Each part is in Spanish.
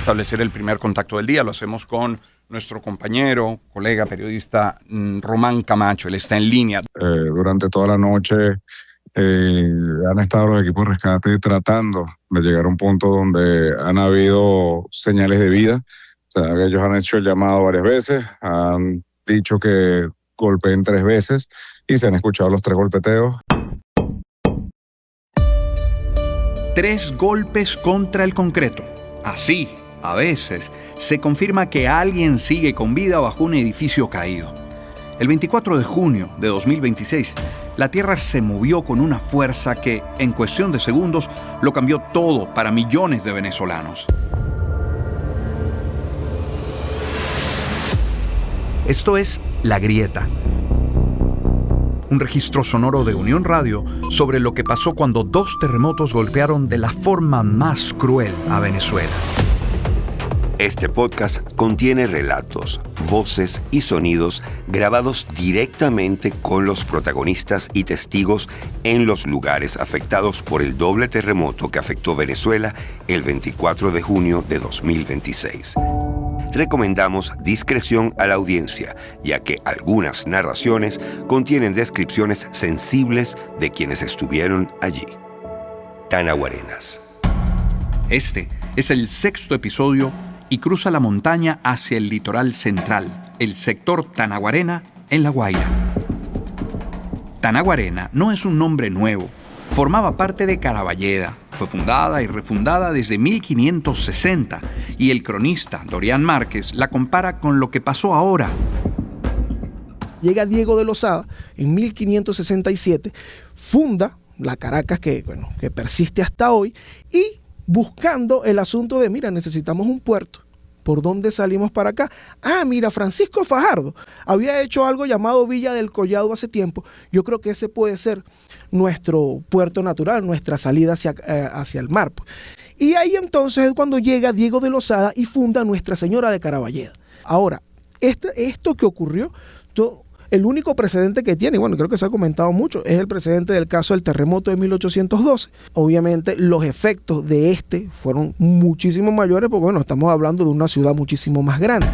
establecer el primer contacto del día. Lo hacemos con nuestro compañero, colega, periodista Román Camacho. Él está en línea. Durante toda la noche han estado los equipos de rescate tratando de llegar a un punto donde han habido señales de vida. O sea, ellos han hecho el llamado varias veces, han dicho que golpeen 3 veces y se han escuchado los 3 golpeteos. 3 golpes contra el concreto. Así, a veces, se confirma que alguien sigue con vida bajo un edificio caído. El 24 de junio de 2026, la Tierra se movió con una fuerza que, en cuestión de segundos, lo cambió todo para millones de venezolanos. Esto es La Grieta, un registro sonoro de Unión Radio sobre lo que pasó cuando 2 terremotos golpearon de la forma más cruel a Venezuela. Este podcast contiene relatos, voces y sonidos grabados directamente con los protagonistas y testigos en los lugares afectados por el doble terremoto que afectó Venezuela el 24 de junio de 2026. Recomendamos discreción a la audiencia, ya que algunas narraciones contienen descripciones sensibles de quienes estuvieron allí. Tanaguarenas. Este es el 6º episodio y cruza la montaña hacia el litoral central, el sector Tanaguarena, en La Guaira. Tanaguarena no es un nombre nuevo. Formaba parte de Caraballeda. Fue fundada y refundada desde 1560 y el cronista Dorian Márquez la compara con lo que pasó ahora. Llega Diego de Lozada en 1567, funda la Caracas que persiste hasta hoy y buscando el asunto de, mira, necesitamos un puerto. ¿Por dónde salimos para acá? Ah, mira, Francisco Fajardo había hecho algo llamado Villa del Collado hace tiempo. Yo creo que ese puede ser nuestro puerto natural, nuestra salida hacia el mar. Y ahí entonces es cuando llega Diego de Lozada y funda Nuestra Señora de Caraballeda. Ahora, esto que ocurrió, el único precedente que tiene, bueno, creo que se ha comentado mucho, es el precedente del caso del terremoto de 1812. Obviamente los efectos de fueron muchísimo mayores porque, bueno, estamos hablando de una ciudad muchísimo más grande.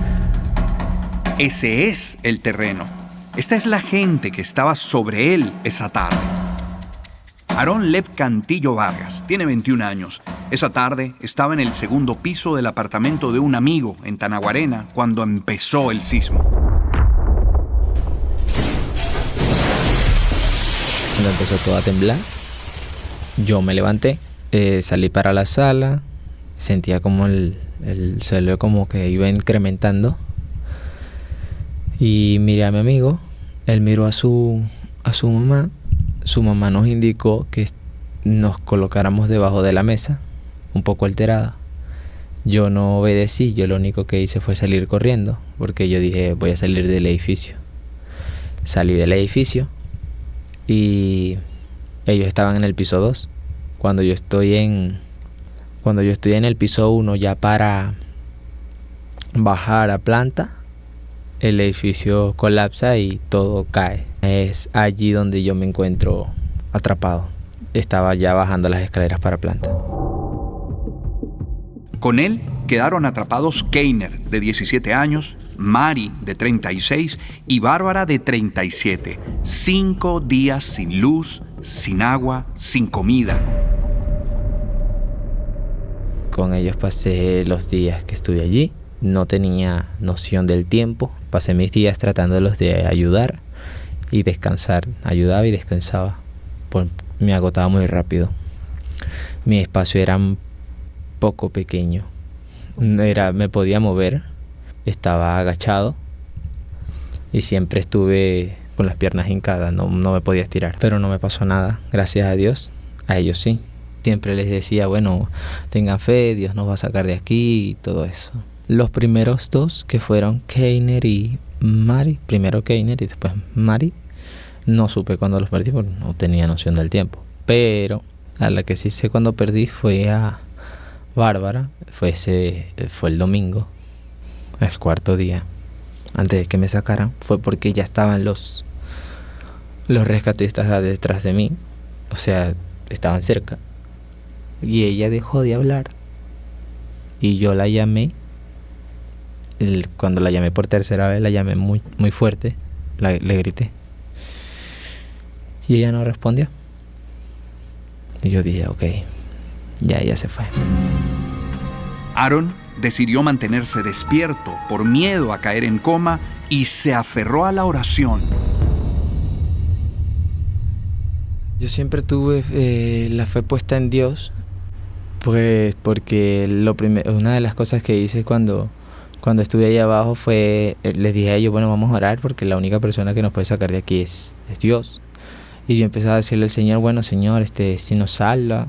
Ese es el terreno. Esta es la gente que estaba sobre él esa tarde. Aarón Lev Cantillo Vargas tiene 21 años. Esa tarde estaba en el 2º piso del apartamento de un amigo en Tanaguarena cuando empezó el sismo. Cuando empezó todo a temblar, yo me levanté, salí para la sala, sentía como el suelo como que iba incrementando y miré a mi amigo, él miró a su mamá nos indicó que nos colocáramos debajo de la mesa, un poco alterada. Yo no obedecí, yo lo único que hice fue salir corriendo, porque yo dije voy a salir del edificio. Salí del edificio y ellos estaban en el piso 2. Cuando yo estoy en el piso 1 ya para bajar a planta, el edificio colapsa y todo cae. Es allí donde yo me encuentro atrapado. Estaba ya bajando las escaleras para planta. Con él quedaron atrapados Keiner, de 17 años, Mari, de 36, y Bárbara, de 37. 5 días sin luz, sin agua, sin comida. Con ellos pasé los días que estuve allí. No tenía noción del tiempo. Pasé mis días tratándolos de ayudar y descansar. Ayudaba y descansaba. Me agotaba muy rápido. Mi espacio era un poco pequeño. Me podía mover. Estaba agachado y siempre estuve con las piernas hincadas, no me podía estirar, pero no me pasó nada, gracias a Dios. A ellos sí, siempre les decía, bueno, tengan fe, Dios nos va a sacar de aquí y todo eso. Los primeros 2 que fueron Keiner y Mari, primero Keiner y después Mari, no supe cuándo los perdí porque no tenía noción del tiempo, pero a la que sí sé cuándo perdí fue a Bárbara, fue el domingo. El 4.º día, antes de que me sacaran, fue porque ya estaban los rescatistas detrás de mí, o sea, estaban cerca, y ella dejó de hablar Y yo la llamé, cuando la llamé por tercera vez, la llamé muy, muy fuerte, le grité. Y ella no respondió. Y yo dije, ok, ya ella se fue. Aaron decidió mantenerse despierto por miedo a caer en coma y se aferró a la oración. Yo siempre tuve la fe puesta en Dios, pues porque una de las cosas que hice cuando estuve ahí abajo fue, les dije a ellos, bueno, vamos a orar porque la única persona que nos puede sacar de aquí es Dios. Y yo empecé a decirle al Señor, bueno, Señor, si nos salva,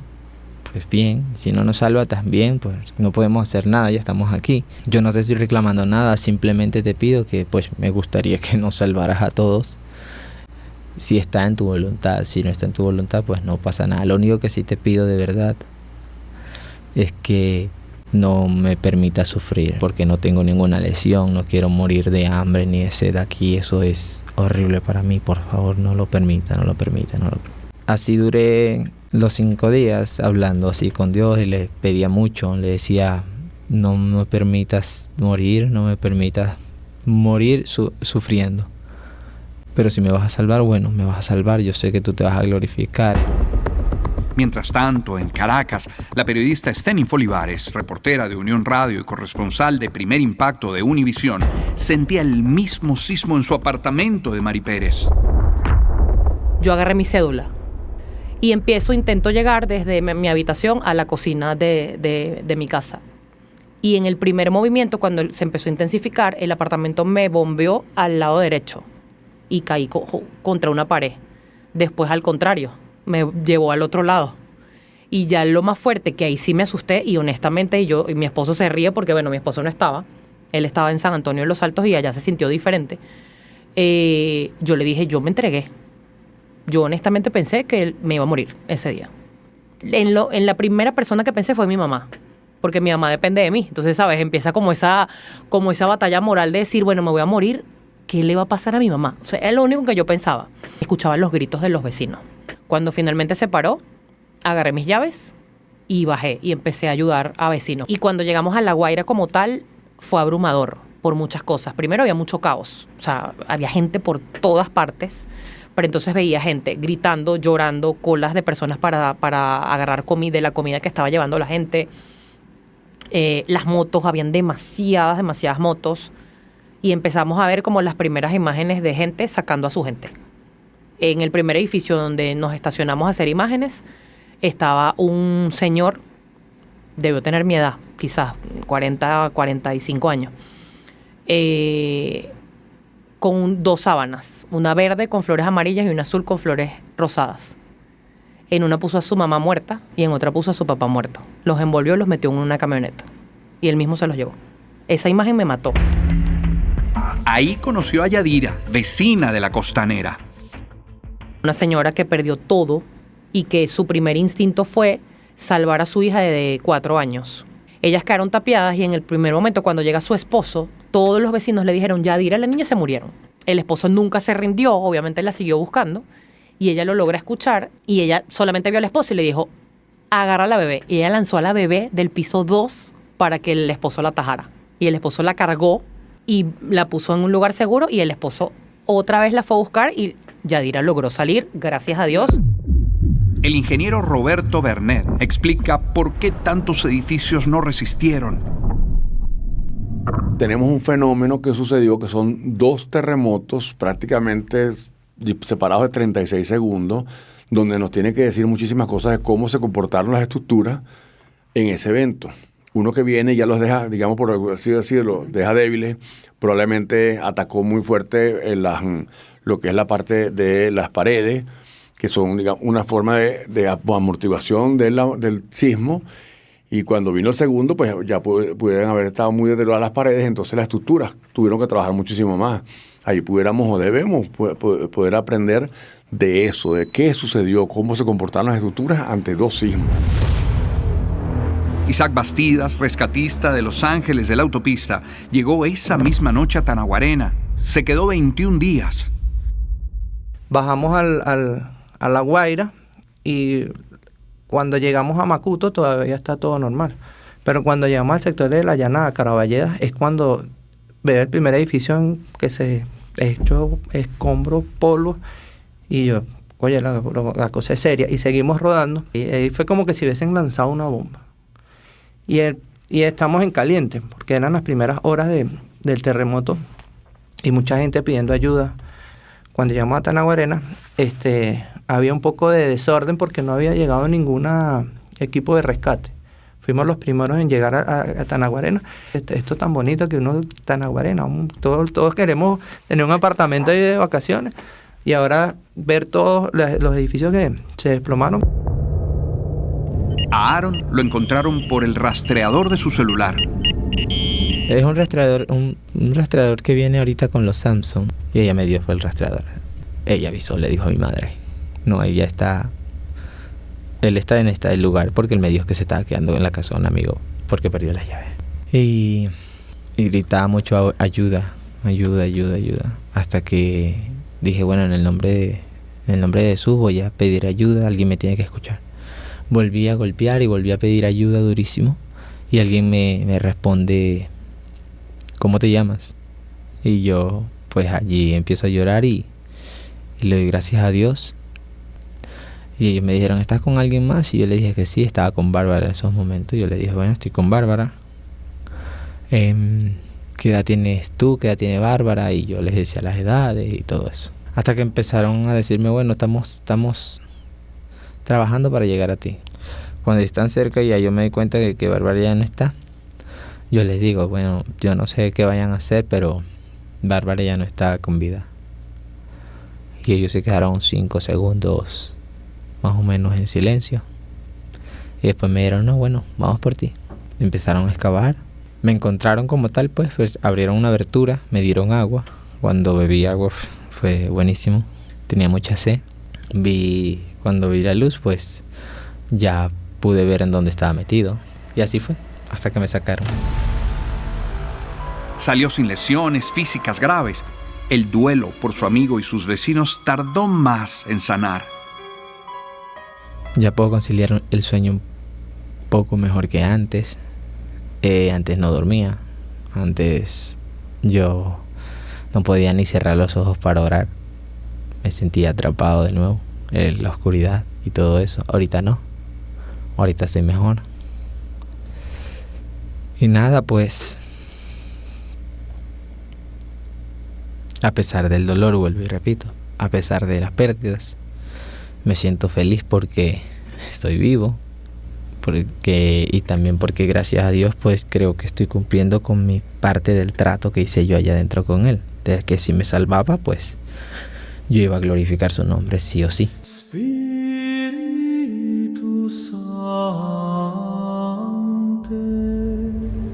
pues bien, si no nos salva también, pues no podemos hacer nada, ya estamos aquí. Yo no te estoy reclamando nada, simplemente te pido que pues me gustaría que nos salvaras a todos. Si está en tu voluntad, si no está en tu voluntad, pues no pasa nada. Lo único que sí te pido de verdad es que no me permita sufrir, porque no tengo ninguna lesión, no quiero morir de hambre ni de sed aquí, eso es horrible para mí, por favor, no lo permita, no lo permita. Así duré los 5 días hablando así con Dios y le pedía mucho, le decía, no me permitas morir, no me permitas morir sufriendo. Pero si me vas a salvar, bueno, me vas a salvar, yo sé que tú te vas a glorificar. Mientras tanto, en Caracas, la periodista Estenin Olivares, reportera de Unión Radio y corresponsal de Primer Impacto de Univisión, sentía el mismo sismo en su apartamento de Mari Pérez. Yo agarré mi cédula y intento llegar desde mi habitación a la cocina de mi casa. Y en el primer movimiento, cuando se empezó a intensificar, el apartamento me bombeó al lado derecho y caí contra una pared. Después, al contrario, me llevó al otro lado. Y ya lo más fuerte, que ahí sí me asusté, y honestamente y mi esposo se ríe porque, bueno, mi esposo no estaba. Él estaba en San Antonio de los Altos y allá se sintió diferente. Yo le dije, yo me entregué. Yo honestamente pensé que él me iba a morir ese día. En la primera persona que pensé fue mi mamá, porque mi mamá depende de mí. Entonces, ¿sabes? Empieza como esa batalla moral de decir, bueno, me voy a morir, ¿qué le va a pasar a mi mamá? O sea, es lo único que yo pensaba. Escuchaba los gritos de los vecinos. Cuando finalmente se paró, agarré mis llaves y bajé y empecé a ayudar a vecinos. Y cuando llegamos a La Guaira como tal, fue abrumador por muchas cosas. Primero, había mucho caos. O sea, había gente por todas partes. Pero entonces veía gente gritando, llorando, colas de personas para agarrar de la comida que estaba llevando la gente. Las motos, habían demasiadas motos. Y empezamos a ver como las primeras imágenes de gente sacando a su gente. En el primer edificio donde nos estacionamos a hacer imágenes, estaba un señor, debió tener mi edad, quizás 40, 45 años, con 2 sábanas, una verde con flores amarillas y una azul con flores rosadas. En una puso a su mamá muerta y en otra puso a su papá muerto. Los envolvió y los metió en una camioneta. Y él mismo se los llevó. Esa imagen me mató. Ahí conoció a Yadira, vecina de la Costanera. Una señora que perdió todo y que su primer instinto fue salvar a su hija de 4 años. Ellas quedaron tapiadas y en el primer momento, cuando llega su esposo, todos los vecinos le dijeron, Yadira, la niña se murieron. El esposo nunca se rindió, obviamente la siguió buscando, y ella lo logra escuchar, y ella solamente vio al esposo y le dijo, agarra a la bebé. Y ella lanzó a la bebé del piso 2 para que el esposo la atajara. Y el esposo la cargó y la puso en un lugar seguro, y el esposo otra vez la fue a buscar y Yadira logró salir, gracias a Dios. El ingeniero Roberto Bernet explica por qué tantos edificios no resistieron. Tenemos un fenómeno que sucedió, que son 2 terremotos prácticamente separados de 36 segundos, donde nos tiene que decir muchísimas cosas de cómo se comportaron las estructuras en ese evento. Uno que viene ya los deja, digamos por así decirlo, deja débiles, probablemente atacó muy fuerte lo que es la parte de las paredes, que son, digamos, una forma de amortiguación del sismo, y cuando vino el segundo, pues ya pudieran haber estado muy deterioradas las paredes, entonces las estructuras tuvieron que trabajar muchísimo más. Ahí pudiéramos o debemos poder aprender de eso, de qué sucedió, cómo se comportaron las estructuras ante 2 sismos. Isaac Bastidas, rescatista de Los Ángeles de la autopista, llegó esa misma noche a Tanaguarena. Se quedó 21 días. Bajamos a La Guaira y cuando llegamos a Macuto todavía está todo normal. Pero cuando llegamos al sector de la Llanada, Caraballedas, es cuando veo el primer edificio que se ha hecho escombros, polvo, y yo, oye, la cosa es seria. Y seguimos rodando, y ahí fue como que si hubiesen lanzado una bomba. Y estamos en caliente, porque eran las primeras horas del terremoto, y mucha gente pidiendo ayuda. Cuando llegamos a Tanaguarena, había un poco de desorden porque no había llegado ningún equipo de rescate. Fuimos los primeros en llegar a Tanaguarena. Esto tan bonito que uno, Tanaguarena, todos queremos tener un apartamento ahí de vacaciones. Y ahora ver todos los edificios que se desplomaron. A Aaron lo encontraron por el rastreador de su celular. Es un rastreador que viene ahorita con los Samsung. Y ella me dio fue el rastreador. Ella avisó, le dijo a mi madre. No, ella está... Él está en este lugar porque él me dijo que se estaba quedando en la casa de un amigo porque perdió las llaves. Y gritaba mucho ayuda. Hasta que dije, bueno, en el nombre de Jesús voy a pedir ayuda, alguien me tiene que escuchar. Volví a golpear y volví a pedir ayuda durísimo. Y alguien me responde, ¿cómo te llamas? Y yo pues allí empiezo a llorar y le doy gracias a Dios. Y ellos me dijeron, ¿estás con alguien más? Y yo le dije que sí, estaba con Bárbara en esos momentos. Y yo le dije, bueno, estoy con Bárbara. ¿Qué edad tienes tú? ¿Qué edad tiene Bárbara? Y yo les decía las edades y todo eso. Hasta que empezaron a decirme, bueno, estamos trabajando para llegar a ti. Cuando están cerca y ya yo me di cuenta de que Bárbara ya no está, yo les digo, bueno, yo no sé qué vayan a hacer, pero Bárbara ya no está con vida. Y ellos se quedaron 5 segundos más o menos en silencio. Y después me dijeron, no, bueno, vamos por ti. Empezaron a excavar. Me encontraron como tal, pues abrieron una abertura, me dieron agua. Cuando bebí agua fue buenísimo. Tenía mucha sed. Cuando vi la luz, pues ya pude ver en dónde estaba metido. Y así fue, hasta que me sacaron. Salió sin lesiones físicas graves. El duelo por su amigo y sus vecinos tardó más en sanar. Ya puedo conciliar el sueño un poco mejor que antes. Antes no dormía. Antes yo no podía ni cerrar los ojos para orar. Me sentía atrapado de nuevo en la oscuridad y todo eso. Ahorita no. Ahorita estoy mejor. Y nada, pues a pesar del dolor, vuelvo y repito, a pesar de las pérdidas, me siento feliz porque estoy vivo, y también porque gracias a Dios pues creo que estoy cumpliendo con mi parte del trato que hice yo allá adentro con él, de que si me salvaba pues yo iba a glorificar su nombre sí o sí.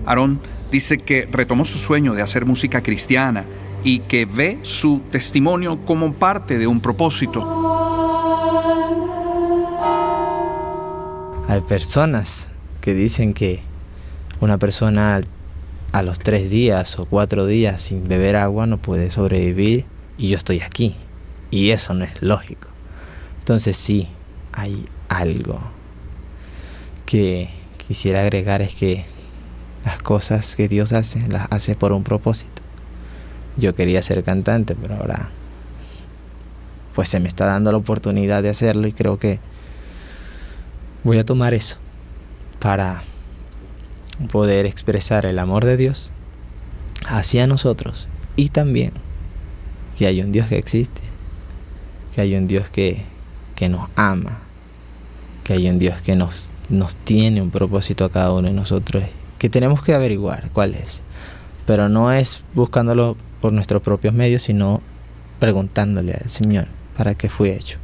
Aarón dice que retomó su sueño de hacer música cristiana y que ve su testimonio como parte de un propósito. Hay personas que dicen que una persona a los 3 días o 4 días sin beber agua no puede sobrevivir, y yo estoy aquí, y eso no es lógico. Entonces sí, hay algo que quisiera agregar, es que las cosas que Dios hace, las hace por un propósito. Yo quería ser cantante, pero ahora pues se me está dando la oportunidad de hacerlo, y creo que voy a tomar eso para poder expresar el amor de Dios hacia nosotros, y también que hay un Dios que existe, que hay un Dios que nos ama, que hay un Dios que nos tiene un propósito a cada uno de nosotros, que tenemos que averiguar cuál es, pero no es buscándolo por nuestros propios medios, sino preguntándole al Señor, ¿para qué fui hecho?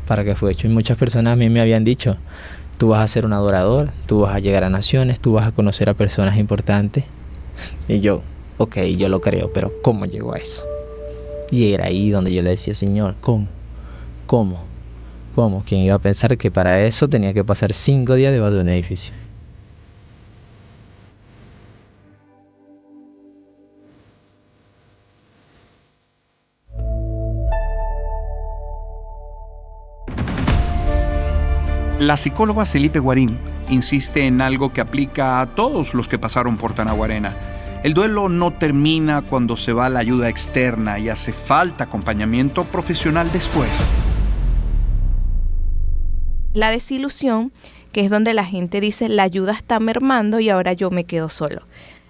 ¿Para qué fue hecho? Y muchas personas a mí me habían dicho, tú vas a ser un adorador, tú vas a llegar a naciones, tú vas a conocer a personas importantes. Y yo, ok, yo lo creo, pero ¿cómo llegó a eso? Y era ahí donde yo le decía, Señor, ¿Cómo? ¿Quién iba a pensar que para eso tenía que pasar 5 días debajo de un edificio? La psicóloga Celipe Guarín insiste en algo que aplica a todos los que pasaron por Tanaguarena. El duelo no termina cuando se va la ayuda externa y hace falta acompañamiento profesional después. La desilusión, que es donde la gente dice la ayuda está mermando y ahora yo me quedo solo.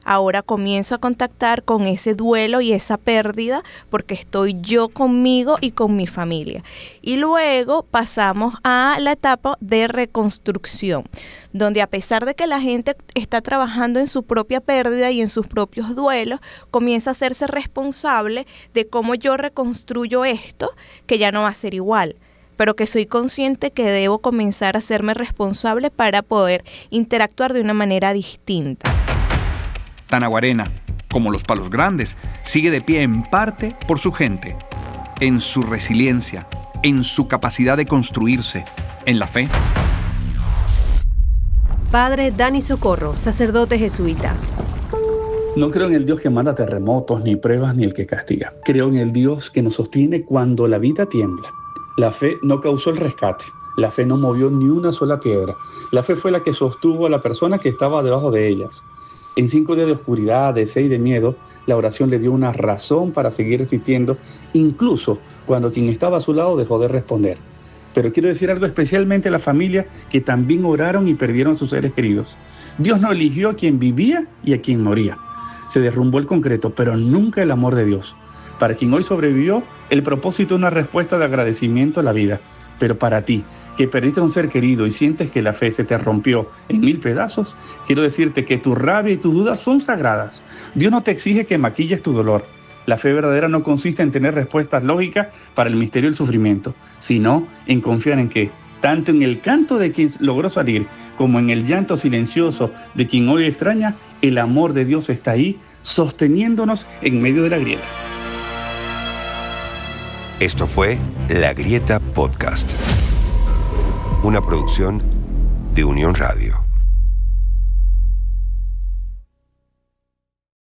Ahora comienzo a contactar con ese duelo y esa pérdida porque estoy yo conmigo y con mi familia. Y luego pasamos a la etapa de reconstrucción, donde a pesar de que la gente está trabajando en su propia pérdida y en sus propios duelos, comienza a hacerse responsable de cómo yo reconstruyo esto, que ya no va a ser igual, pero que soy consciente que debo comenzar a hacerme responsable para poder interactuar de una manera distinta. Tanaguarena, como los Palos Grandes, sigue de pie en parte por su gente, en su resiliencia, en su capacidad de construirse, en la fe. Padre Dani Socorro, sacerdote jesuita. No creo en el Dios que manda terremotos, ni pruebas, ni el que castiga. Creo en el Dios que nos sostiene cuando la vida tiembla. La fe no causó el rescate. La fe no movió ni una sola piedra. La fe fue la que sostuvo a la persona que estaba debajo de ellas. En 5 días de oscuridad, de sed y de miedo, la oración le dio una razón para seguir resistiendo, incluso cuando quien estaba a su lado dejó de responder. Pero quiero decir algo especialmente a la familia que también oraron y perdieron a sus seres queridos. Dios no eligió a quien vivía y a quien moría. Se derrumbó el concreto, pero nunca el amor de Dios. Para quien hoy sobrevivió, el propósito es una respuesta de agradecimiento a la vida. Pero para ti, que perdiste a un ser querido y sientes que la fe se te rompió en 1000 pedazos, quiero decirte que tu rabia y tus dudas son sagradas. Dios no te exige que maquilles tu dolor. La fe verdadera no consiste en tener respuestas lógicas para el misterio del sufrimiento, sino en confiar en que, tanto en el canto de quien logró salir, como en el llanto silencioso de quien hoy extraña, el amor de Dios está ahí, sosteniéndonos en medio de la grieta. Esto fue La Grieta Podcast, una producción de Unión Radio.